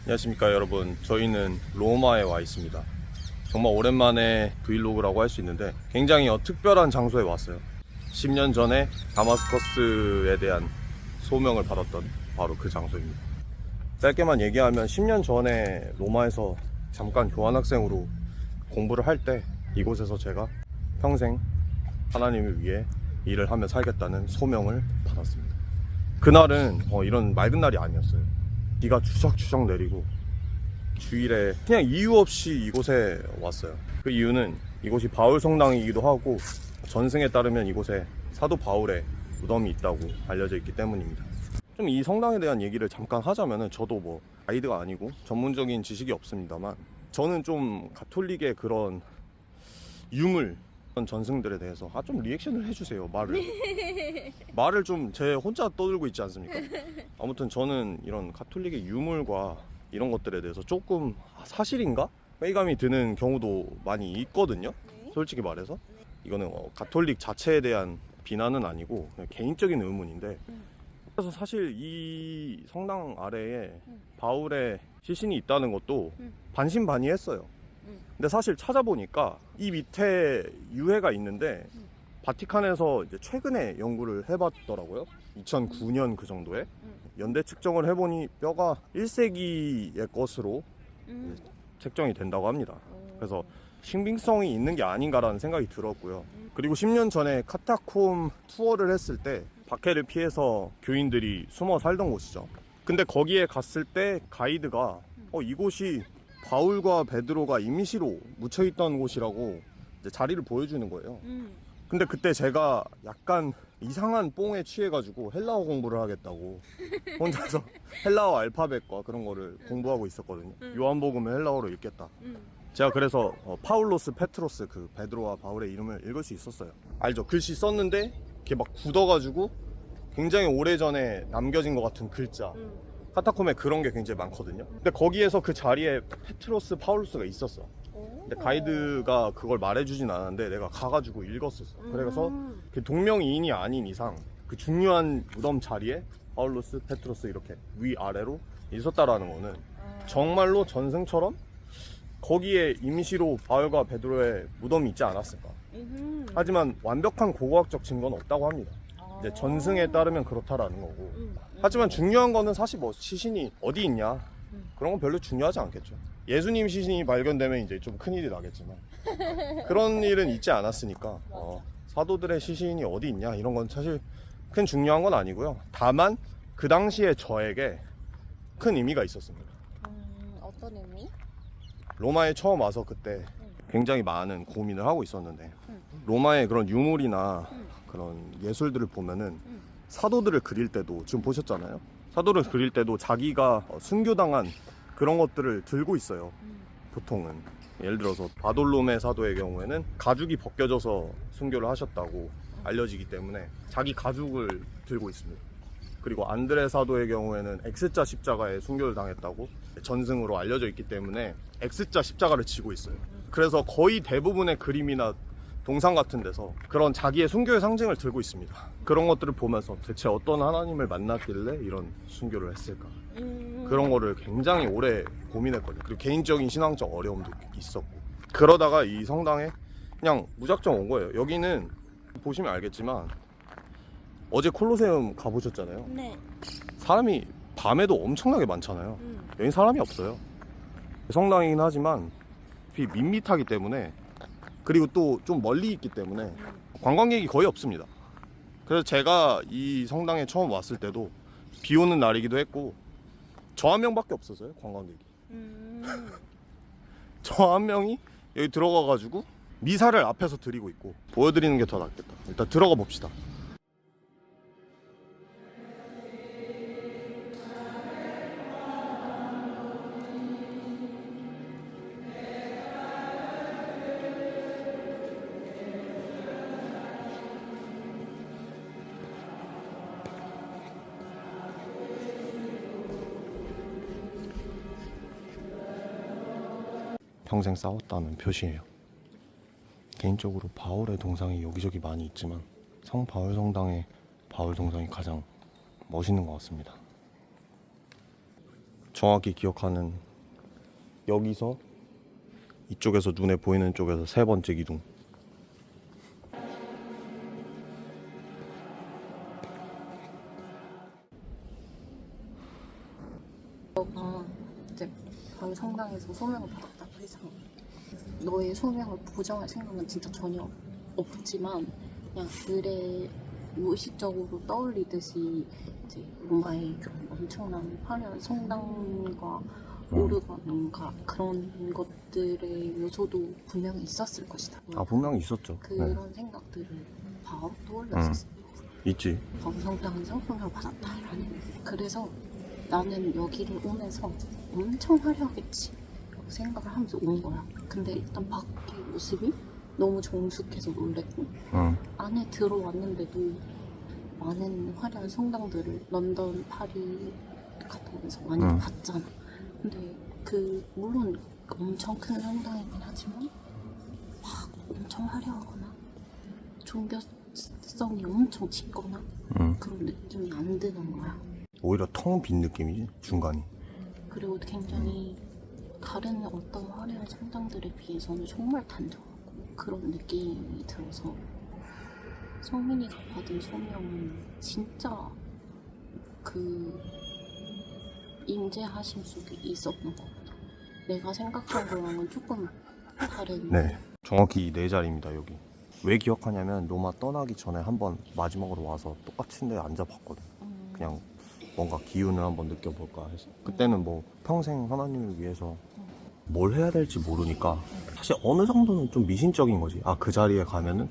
안녕하십니까 여러분, 저희는 로마에 와 있습니다. 정말 오랜만에 브이로그라고 할 수 있는데 굉장히 특별한 장소에 왔어요. 10년 전에 다마스커스에 대한 소명을 받았던 바로 그 장소입니다. 짧게만 얘기하면 10년 전에 로마에서 잠깐 교환학생으로 공부를 할 때 이곳에서 제가 평생 하나님을 위해 일을 하며 살겠다는 소명을 받았습니다. 그날은 이런 맑은 날이 아니었어요. 비가 추적추적 내리고 주일에 그냥 이유 없이 이곳에 왔어요. 그 이유는 이곳이 바울 성당이기도 하고 전승에 따르면 이곳에 사도 바울의 무덤이 있다고 알려져 있기 때문입니다. 좀 이 성당에 대한 얘기를 잠깐 하자면은, 저도 뭐 가이드가 아니고 전문적인 지식이 없습니다만 저는 좀 가톨릭의 그런 유물 전승들에 대해서 좀 리액션을 해주세요. 말을 좀 제 혼자 떠들고 있지 않습니까? 아무튼 저는 이런 가톨릭의 유물과 이런 것들에 대해서 조금 사실인가? 회의감이 드는 경우도 많이 있거든요. 솔직히 말해서 이거는 가톨릭 자체에 대한 비난은 아니고 그냥 개인적인 의문인데, 그래서 사실 이 성당 아래에 바울의 시신이 있다는 것도 반신반의했어요. 근데 사실 찾아보니까 이 밑에 유해가 있는데 바티칸에서 이제 최근에 연구를 해봤더라고요. 2009년 그 정도에 연대 측정을 해보니 뼈가 1세기의 것으로 책정이 된다고 합니다. 그래서 신빙성이 있는 게 아닌가라는 생각이 들었고요. 그리고 10년 전에 카타콤 투어를 했을 때 박해를 피해서 교인들이 숨어 살던 곳이죠. 근데 거기에 갔을 때 가이드가 이곳이 바울과 베드로가 임시로 묻혀있던 곳이라고 이제 자리를 보여주는 거예요. 근데 그때 제가 약간 이상한 뽕에 취해가지고 헬라어 공부를 하겠다고 혼자서 헬라어 알파벳과 그런 거를 공부하고 있었거든요. 요한복음을 헬라어로 읽겠다. 제가 그래서 파울로스 페트로스, 그 베드로와 바울의 이름을 읽을 수 있었어요. 알죠? 글씨 썼는데 이렇게 막 굳어가지고 굉장히 오래전에 남겨진 것 같은 글자. 카타콤에 그런 게 굉장히 많거든요. 근데 거기에서 그 자리에 페트로스, 파울로스가 있었어. 근데 가이드가 그걸 말해주진 않았는데 내가 가가지고 읽었었어. 그래서 그 동명이인이 아닌 이상 그 중요한 무덤 자리에 파울로스, 페트로스 이렇게 위아래로 있었다라는 거는 정말로 전승처럼 거기에 임시로 바울과 베드로의 무덤이 있지 않았을까. 하지만 완벽한 고고학적 증거는 없다고 합니다. 이제 전승에 따르면 그렇다라는 거고. 하지만 중요한 거는 사실 뭐 시신이 어디 있냐 그런 건 별로 중요하지 않겠죠. 예수님 시신이 발견되면 이제 좀 큰일이 나겠지만 그런 일은 있지 않았으니까 사도들의 시신이 어디 있냐 이런 건 사실 큰 중요한 건 아니고요. 다만 그 당시에 저에게 큰 의미가 있었습니다. 어떤 의미? 로마에 처음 와서 그때 굉장히 많은 고민을 하고 있었는데, 로마의 그런 유물이나 그런 예술들을 보면은 사도들을 그릴 때도 지금 보셨잖아요. 사도를 그릴 때도 자기가 순교당한 그런 것들을 들고 있어요. 보통은 예를 들어서 바돌로메 사도의 경우에는 가죽이 벗겨져서 순교를 하셨다고 알려지기 때문에 자기 가죽을 들고 있습니다. 그리고 안드레 사도의 경우에는 X자 십자가에 순교를 당했다고 전승으로 알려져 있기 때문에 X자 십자가를 지고 있어요. 그래서 거의 대부분의 그림이나 동상 같은 데서 그런 자기의 순교의 상징을 들고 있습니다. 그런 것들을 보면서 대체 어떤 하나님을 만났길래 이런 순교를 했을까, 그런 거를 굉장히 오래 고민했거든요. 그리고 개인적인 신앙적 어려움도 있었고, 그러다가 이 성당에 그냥 무작정 온 거예요. 여기는 보시면 알겠지만 어제 콜로세움 가보셨잖아요. 네. 사람이 밤에도 엄청나게 많잖아요. 여긴 사람이 없어요. 성당이긴 하지만 밋밋하기 때문에, 그리고 또 좀 멀리 있기 때문에 관광객이 거의 없습니다. 그래서 제가 이 성당에 처음 왔을 때도 비 오는 날이기도 했고 저 한 명밖에 없었어요, 관광객이. 저 한 명이 여기 들어가가지고 미사를 앞에서 드리고 있고. 보여드리는 게 더 낫겠다. 일단 들어가 봅시다. 평생 싸웠다는 표시예요. 개인적으로 바울의 동상이 여기저기 많이 있지만 성 바울 성당의 바울 동상이 가장 멋있는 것 같습니다. 정확히 기억하는 여기서 이쪽에서 눈에 보이는 쪽에서 세 번째 기둥. 너가 이제 바로 성당에서 소명을 받았다고 해서 너의 소명을 부정할 생각은 진짜 전혀 없지만 그냥 그래 무의식적으로 떠올리듯이 이제 로마의 그런 엄청난 화려한 성당과 오르간과 그런 것들의 요소도 분명히 있었을 것이다. 아, 분명히 있었죠. 그런 생각들을 바로 떠올렸었어. 있지. 바로 성당에서 소명을 받았다라는. 그래서 나는 여기를 오면서 엄청 화려하겠지 라고 생각을 하면서 온 거야. 근데 일단 밖의 모습이 너무 정숙해서 놀랬고 안에 들어왔는데도 많은 화려한 성당들을 런던, 파리 같은 데서 많이 봤잖아. 근데 물론 엄청 큰 성당이긴 하지만 막 엄청 화려하거나 종교성이 엄청 짙거나 그런 느낌이 안 드는 거야. 오히려 텅 빈 느낌이지, 중간이. 그리고 굉장히 다른 어떤 화려한 성당들에 비해서는 정말 단정하고 그런 느낌이 들어서 성민이가 받은 소명은 진짜 그 임재하심 속에 있었던 거구나. 내가 생각한 거랑은 조금 다른. 네, 정확히 네 자리입니다. 여기 왜 기억하냐면 로마 떠나기 전에 한번 마지막으로 와서 똑같은 데 앉아봤거든. 그냥 뭔가 기운을 한번 느껴볼까 해서. 그때는 뭐 평생 하나님을 위해서 뭘 해야 될지 모르니까 사실 어느 정도는 좀 미신적인 거지. 아, 그 자리에 가면은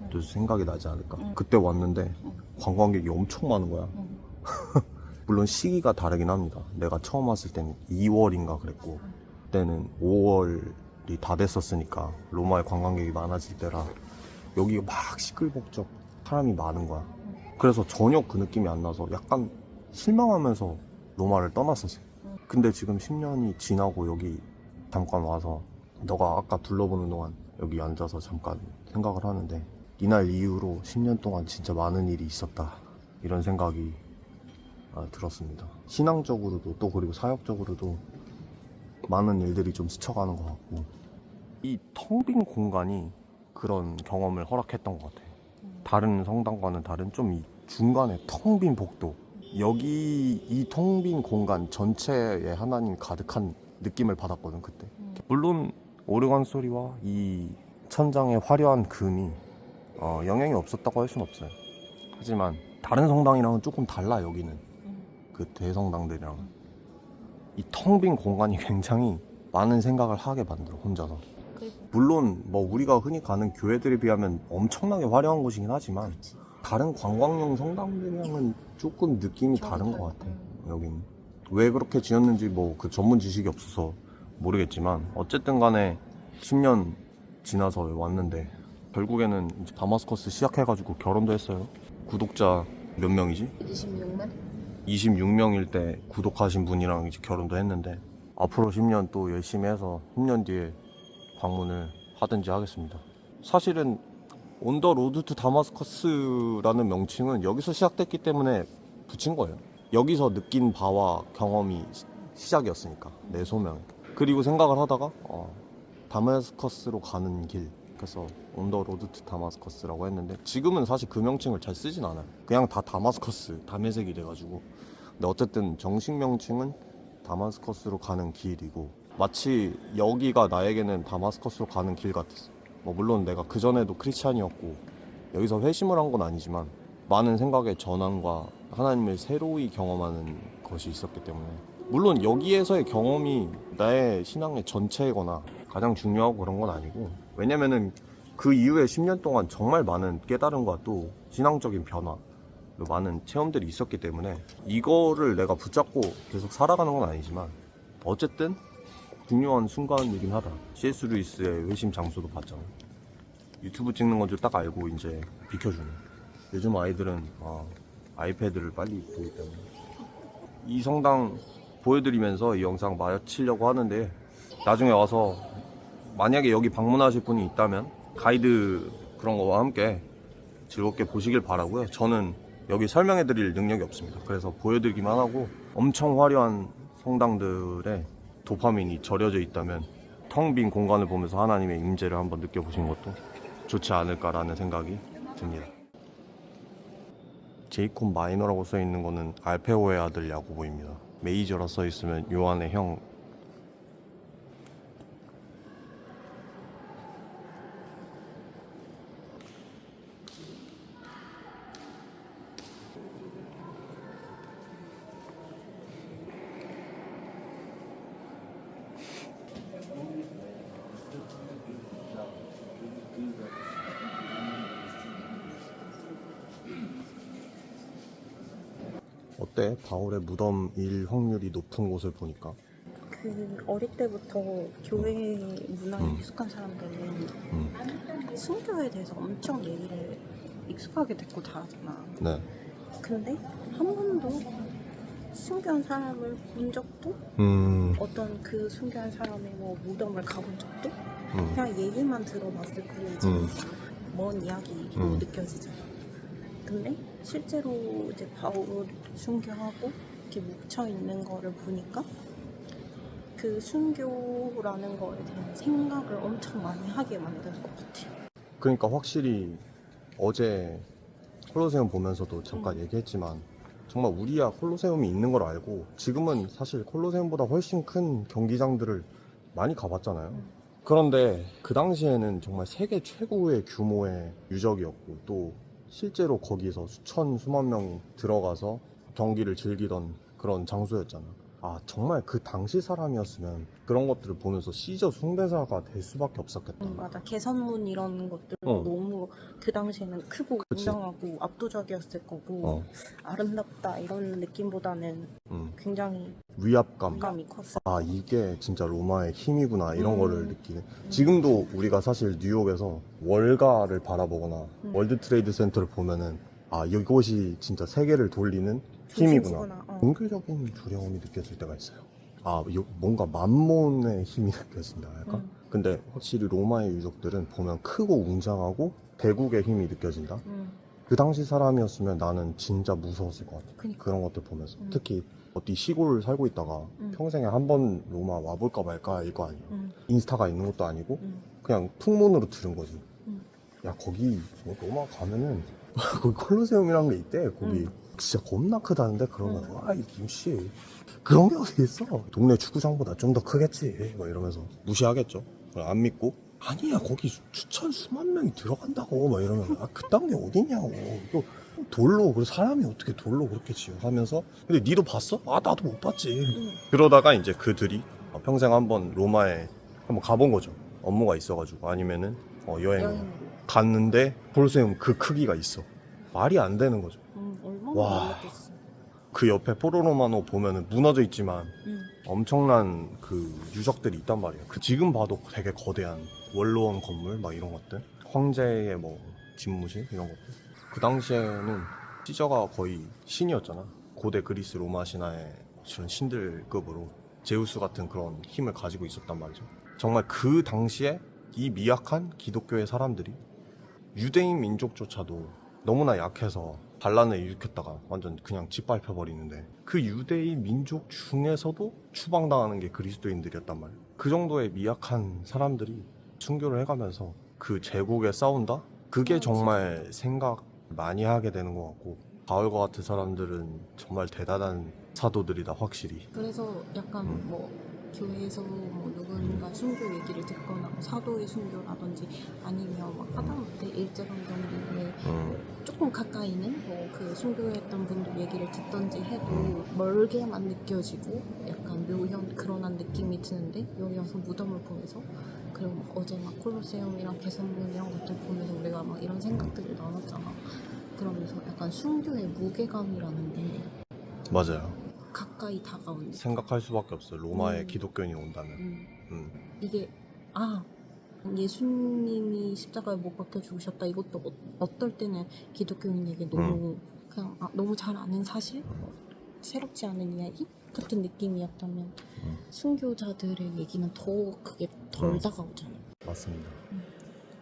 또 생각이 나지 않을까. 그때 왔는데 관광객이 엄청 많은 거야. 물론 시기가 다르긴 합니다. 내가 처음 왔을 때는 2월인가 그랬고 그때는 5월이 다 됐었으니까 로마에 관광객이 많아질 때라 여기가 막 시끌벅적 사람이 많은 거야. 그래서 전혀 그 느낌이 안 나서 약간 실망하면서 로마를 떠났었어. 근데 지금 10년이 지나고 여기 잠깐 와서 너가 아까 둘러보는 동안 여기 앉아서 잠깐 생각을 하는데 이날 이후로 10년 동안 진짜 많은 일이 있었다 이런 생각이 들었습니다. 신앙적으로도 또 그리고 사역적으로도 많은 일들이 좀 스쳐가는 것 같고 이 텅 빈 공간이 그런 경험을 허락했던 것 같아. 다른 성당과는 다른 좀 이 중간에 텅 빈 복도, 여기 이 텅 빈 공간 전체에 하나님 가득한 느낌을 받았거든 그때. 물론 오르간 소리와 이 천장의 화려한 금이 영향이 없었다고 할 순 없어요. 하지만 다른 성당이랑은 조금 달라. 여기는 그 대성당들이랑 이 텅 빈 공간이 굉장히 많은 생각을 하게 만들어 혼자서. 물론 뭐 우리가 흔히 가는 교회들에 비하면 엄청나게 화려한 곳이긴 하지만 다른 관광용 성당들이랑은 조금 느낌이 다른 것 같아. 여기는 왜 그렇게 지었는지 뭐 그 전문 지식이 없어서 모르겠지만 어쨌든 간에 10년 지나서 왔는데 결국에는 이제 다마스커스 시작해가지고 결혼도 했어요. 구독자 몇 명이지? 26만? 26명일 때 구독하신 분이랑 이제 결혼도 했는데 앞으로 10년 또 열심히 해서 10년 뒤에 방문을 하든지 하겠습니다. 사실은 온 더 로드 투 다마스커스라는 명칭은 여기서 시작됐기 때문에 붙인 거예요. 여기서 느낀 바와 경험이 시작이었으니까 내 소명. 그리고 생각을 하다가 다마스커스로 가는 길, 그래서 온 더 로드 투 다마스커스라고 했는데 지금은 사실 그 명칭을 잘 쓰진 않아요. 그냥 다 다마스커스, 다메섹이 돼가지고. 근데 어쨌든 정식 명칭은 다마스커스로 가는 길이고 마치 여기가 나에게는 다마스커스로 가는 길 같았어. 뭐 물론 내가 그전에도 크리스찬이었고 여기서 회심을 한 건 아니지만 많은 생각의 전환과 하나님을 새로이 경험하는 것이 있었기 때문에, 물론 여기에서의 경험이 나의 신앙의 전체이거나 가장 중요하고 그런 건 아니고, 왜냐면은 그 이후에 10년 동안 정말 많은 깨달음과 또 신앙적인 변화, 많은 체험들이 있었기 때문에 이거를 내가 붙잡고 계속 살아가는 건 아니지만 어쨌든 중요한 순간이긴 하다. C.S. 루이스의 회심 장소도 봤잖아. 유튜브 찍는 건 줄 딱 알고 이제 비켜주는. 요즘 아이들은 아이패드를 빨리 보기 때문에. 이 성당 보여드리면서 이 영상 마치려고 하는데 나중에 와서 만약에 여기 방문하실 분이 있다면 가이드 그런 거와 함께 즐겁게 보시길 바라고요. 저는 여기 설명해드릴 능력이 없습니다. 그래서 보여드리기만 하고 엄청 화려한 성당들의 도파민이 절여져 있다면 텅 빈 공간을 보면서 하나님의 임재를 한번 느껴보시는 것도 좋지 않을까라는 생각이 듭니다. 제이콥 마이너라고 써있는 거는 알페오의 아들 야고보입니다. 메이저라 써있으면 요한의 형. 어때? 바울의 무덤일 확률이 높은 곳을 보니까. 그 어릴 때부터 교회 문화에 익숙한 사람들은 순교에 대해서 엄청 얘기를 익숙하게 듣고 자라잖아. 네. 근데 한 번도 순교한 사람을 본 적도 어떤 그 순교한 사람의 뭐 무덤을 가본 적도 그냥 얘기만 들어봤을 뿐이지 먼 이야기로 느껴지잖아. 근데 실제로 이제 바울 순교하고 이렇게 묵혀 있는 거를 보니까 그 순교라는 거에 대한 생각을 엄청 많이 하게 만드는 것 같아. 그러니까 확실히 어제 콜로세움 보면서도 잠깐 얘기했지만 정말 우리야 콜로세움이 있는 걸 알고 지금은 사실 콜로세움보다 훨씬 큰 경기장들을 많이 가봤잖아요. 그런데 그 당시에는 정말 세계 최고의 규모의 유적이었고 또 실제로 거기서 수만 명이 들어가서 경기를 즐기던 그런 장소였잖아. 아, 정말 그 당시 사람이었으면 그런 것들을 보면서 시저 숭배자가 될 수밖에 없었겠다. 맞아. 개선문 이런 것들 어. 너무 그 당시에는 크고 그치. 유명하고 압도적이었을 거고 아름답다 이런 느낌보다는 굉장히 위압감. 감이 컸어. 아, 이게 진짜 로마의 힘이구나 이런 거를 느끼는. 지금도 우리가 사실 뉴욕에서 월가를 바라보거나 월드 트레이드 센터를 보면은 아, 이곳이 진짜 세계를 돌리는 힘이구나. 종교적인 두려움이 느껴질 때가 있어요. 아, 뭔가 만몬의 힘이 느껴진다 할까? 근데 확실히 로마의 유적들은 보면 크고 웅장하고 대국의 힘이 느껴진다. 그 당시 사람이었으면 나는 진짜 무서웠을 것 같아. 그니까. 그런 것들 보면서. 특히 어디 시골 살고 있다가 평생에 한 번 로마 와볼까 말까 일 거 아니야. 인스타가 있는 것도 아니고 그냥 풍문으로 들은 거지. 야, 거기 뭐 로마 가면은 거기 콜로세움이라는 게 있대. 거기 진짜 겁나 크다는데 그러면 와, 이 김씨 그런 게 어디 있어? 동네 축구장보다 좀 더 크겠지. 막 이러면서 무시하겠죠. 안 믿고 아니야, 거기 수만 명이 들어간다고 막 이러면 아, 그딴 게 어딨냐고. 이거 돌로, 그리고 사람이 어떻게 돌로 그렇게 지어 하면서. 근데 니도 봤어? 아, 나도 못 봤지. 그러다가 이제 그들이 평생 한번 로마에 한번 가본 거죠. 업무가 있어가지고 아니면은 여행을 갔는데 콜로세움 그 크기가 있어. 말이 안 되는 거죠. 얼마나 와. 놀랐겠어. 그 옆에 포로로마노 보면은 무너져 있지만 엄청난 그 유적들이 있단 말이에요. 그 지금 봐도 되게 거대한 원로원 건물 막 이런 것들, 황제의 뭐 집무실 이런 것들. 그 당시에는 시저가 거의 신이었잖아. 고대 그리스 로마 신화의 그런 신들급으로 제우스 같은 그런 힘을 가지고 있었단 말이죠. 정말 그 당시에 이 미약한 기독교의 사람들이 유대인 민족조차도 너무나 약해서 반란을 일으켰다가 완전 그냥 짓밟혀버리는데 그 유대인 민족 중에서도 추방당하는 게 그리스도인들이었단 말이에요. 그 정도의 미약한 사람들이 순교를 해가면서 그 제국에 싸운다? 그게 정말 생각 많이 하게 되는 것 같고, 바울과 같은 사람들은 정말 대단한 사도들이다, 확실히. 그래서 약간 뭐 교회에서 뭐 누군가 순교 얘기를 듣거나 뭐 사도의 순교라든지 아니면 막 하다못해 일제강점기에 조금 가까이 있는 뭐 그 순교했던 분들 얘기를 듣던지 해도 멀게만 느껴지고 약간 묘연 그런한 느낌이 드는데 여기 와서 무덤을 보면서 그리고 막 어제 막 콜로세움이랑 개선문 이런 것들 보면서 우리가 막 이런 생각들을 나눴잖아. 그러면서 약간 순교의 무게감이라는 게 맞아요. 가까이 다가오는 생각할 수밖에 없어요. 로마에 기독교인이 온다면. 이게 예수님이 십자가에 못 박혀 죽으셨다 이것도 어떨 때는 기독교인에게 너무 그냥 너무 잘 아는 사실, 새롭지 않은 이야기 같은 느낌이었다면 순교자들의 얘기는 더 그게 덜 다가오잖아요. 맞습니다.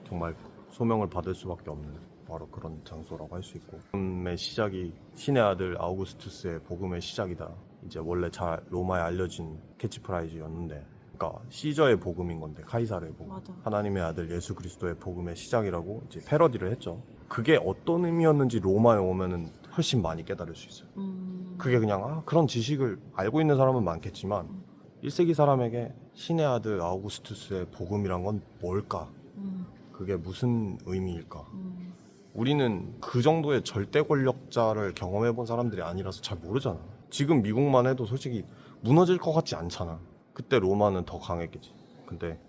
정말 소명을 받을 수밖에 없는 바로 그런 장소라고 할 수 있고, 복음의 시작이 신의 아들 아우구스투스의 복음의 시작이다 이제 원래 잘 로마에 알려진 캐치프라이즈였는데, 그러니까 시저의 복음인 건데, 카이사르의 복음. 맞아. 하나님의 아들 예수 그리스도의 복음의 시작이라고 이제 패러디를 했죠. 그게 어떤 의미였는지 로마에 오면은 훨씬 많이 깨달을 수 있어요. 그게 그냥 그런 지식을 알고 있는 사람은 많겠지만 1세기 사람에게 신의 아들 아우구스투스의 복음이란 건 뭘까? 그게 무슨 의미일까? 우리는 그 정도의 절대 권력자를 경험해 본 사람들이 아니라서 잘 모르잖아. 지금 미국만 해도 솔직히 무너질 것 같지 않잖아. 그때 로마는 더 강했겠지. 근데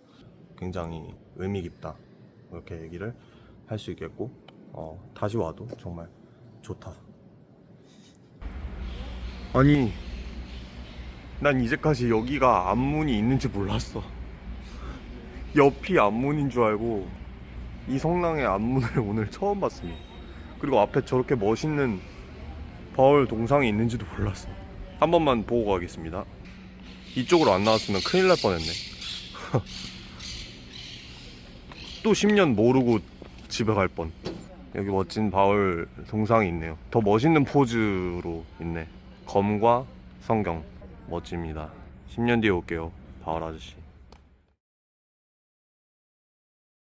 굉장히 의미 깊다, 이렇게 얘기를 할 수 있겠고, 다시 와도 정말 좋다. 아니, 난 이제까지 여기가 앞문이 있는지 몰랐어. 옆이 앞문인 줄 알고 이 성당의 앞문을 오늘 처음 봤습니다. 그리고 앞에 저렇게 멋있는 바울 동상이 있는지도 몰랐어. 한 번만 보고 가겠습니다. 이쪽으로 안 나왔으면 큰일 날 뻔했네. 또 10년 모르고 집에 갈 뻔. 여기 멋진 바울 동상이 있네요. 더 멋있는 포즈로 있네. 검과 성경. 멋집니다. 10년 뒤에 올게요, 바울 아저씨.